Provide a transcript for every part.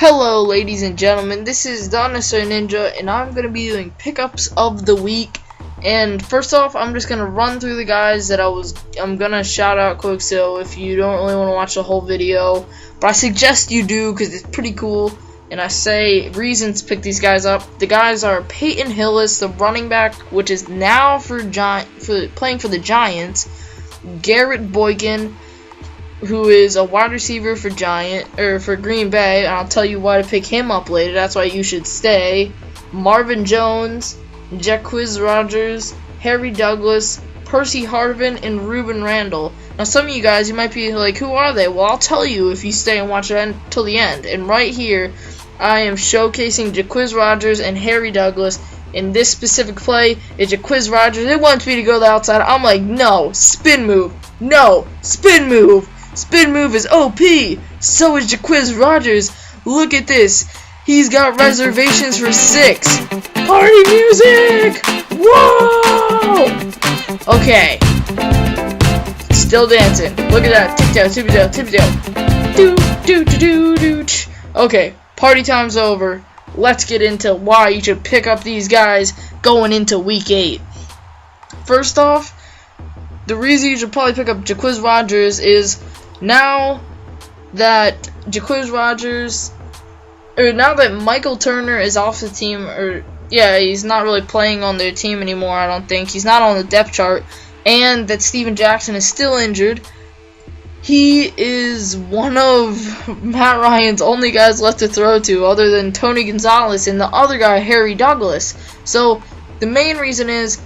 Hello ladies and gentlemen, this is Theunnecessaryninja and I'm going to be doing pickups of the week. And first off, I'm just going to run through the guys that I'm going to shout out quick, so if you don't really want to watch the whole video, but I suggest you do because it's pretty cool. And I say reasons to pick these guys up. The guys are Peyton, Hillis, the running back, which is now playing for the Giants, Jarrett, Boykin, who is a wide receiver for Green Bay, and I'll tell you why to pick him up later. That's why you should stay. Marvin Jones, Jacquizz, Rodgers, Harry Douglas, Percy, Harvin, and Rueben, Randle. Now, some of you guys, you might be like, who are they? Well, I'll tell you if you stay and watch it until the end. And right here, I am showcasing Jacquizz, Rodgers, and Harry Douglas. In this specific play, it's Jacquizz, Rodgers. It wants me to go to the outside. I'm like, no, spin move. No, spin move. Spin move is OP. So is Jacquizz Rodgers. Look at this. He's got reservations for 6. Party music! Whoa! Okay. Still dancing. Look at that. Tip-toe, tippy-toe, tippy-toe. Do. Okay. Party time's over. Let's get into why you should pick up these guys going into week 8. First off, the reason you should probably pick up Jacquizz Rodgers is now that Michael Turner is off the team, he's not really playing on their team anymore, I don't think. He's not on the depth chart, and that Steven Jackson is still injured. He is one of Matt Ryan's only guys left to throw to, other than Tony Gonzalez and the other guy, Harry Douglas. So the main reason is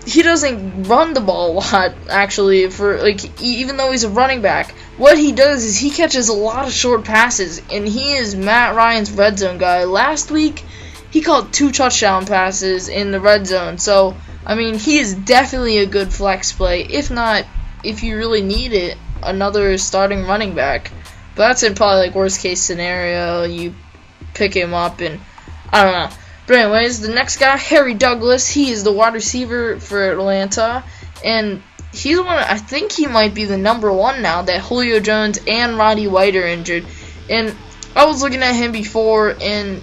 he doesn't run the ball a lot, actually, even though he's a running back. What he does is he catches a lot of short passes, and he is Matt Ryan's red zone guy. Last week, he caught 2 touchdown passes in the red zone, so, I mean, he is definitely a good flex play. If not, if you really need it, another starting running back. But that's in probably, worst case scenario, you pick him up, and, I don't know. But anyways, the next guy, Harry Douglas, he is the wide receiver for Atlanta, and he's one. I think he might be the number 1 now that Julio Jones and Roddy White are injured. And I was looking at him before, and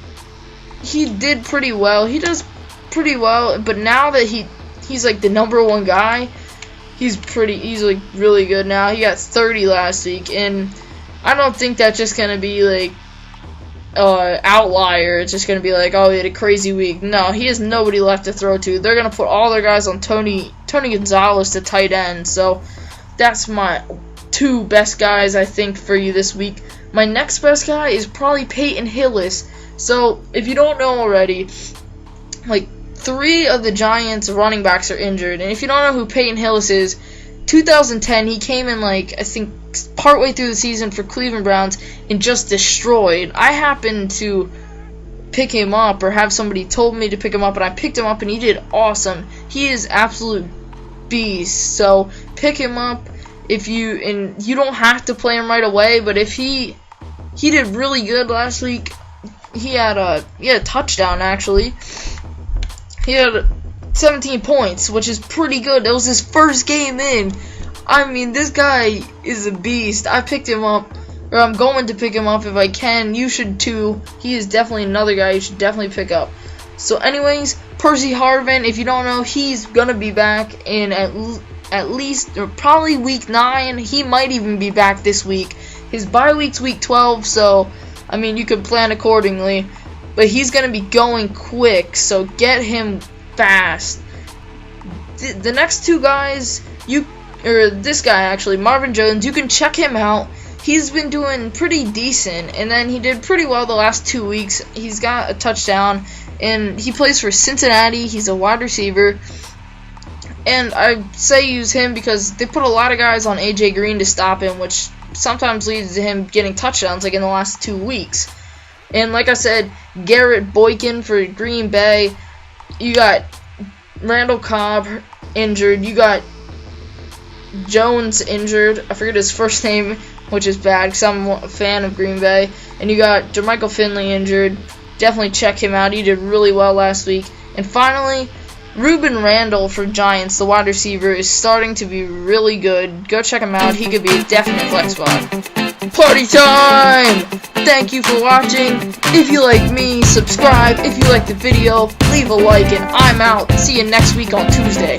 he did pretty well. He does pretty well, but now that he's the number 1 guy, he's really good now. He got 30 last week, and I don't think that's just gonna be outlier. It's just gonna be oh, he had a crazy week. No, he has nobody left to throw to. They're gonna put all their guys on Tony Gonzalez to tight end. So that's my 2 best guys I think for you this week. My next best guy is probably Peyton Hillis. So if you don't know already, 3 of the Giants running backs are injured, and if you don't know who Peyton Hillis is, 2010 he came in I think partway through the season for Cleveland Browns and just destroyed. I happened to pick him up, or have somebody told me to pick him up, and I picked him up and he did awesome. He is absolute beast. So pick him up and you don't have to play him right away, but if he did really good last week. He had a touchdown actually. He had 17 points, which is pretty good. That was his first game in. I mean, this guy is a beast. I picked him up, or I'm going to pick him up if I can. You should too. He is definitely another guy you should definitely pick up. So anyways, Percy Harvin, if you don't know, he's going to be back in at least, or probably week 9. He might even be back this week. His bye week's week 12, so, I mean, you could plan accordingly. But he's going to be going quick, so get him fast. The next 2 guys, this guy actually, Marvin Jones, you can check him out. He's been doing pretty decent, and then he did pretty well the last 2 weeks. He's got a touchdown, and he plays for Cincinnati. He's a wide receiver, and I say use him because they put a lot of guys on AJ Green to stop him, which sometimes leads to him getting touchdowns in the last 2 weeks. And like I said, Garrett, Boykin for Green Bay. You got Randle Cobb injured. You got Jones injured. I forget his first name, which is bad because I'm a fan of Green Bay. And you got Jermichael Finley injured. Definitely check him out. He did really well last week. And finally, Rueben Randle for Giants, the wide receiver, is starting to be really good. Go check him out. He could be a definite flex spot. Party time! Thank you for watching. If you like me, subscribe. If you like the video, leave a like, and I'm out. See you next week on Tuesday.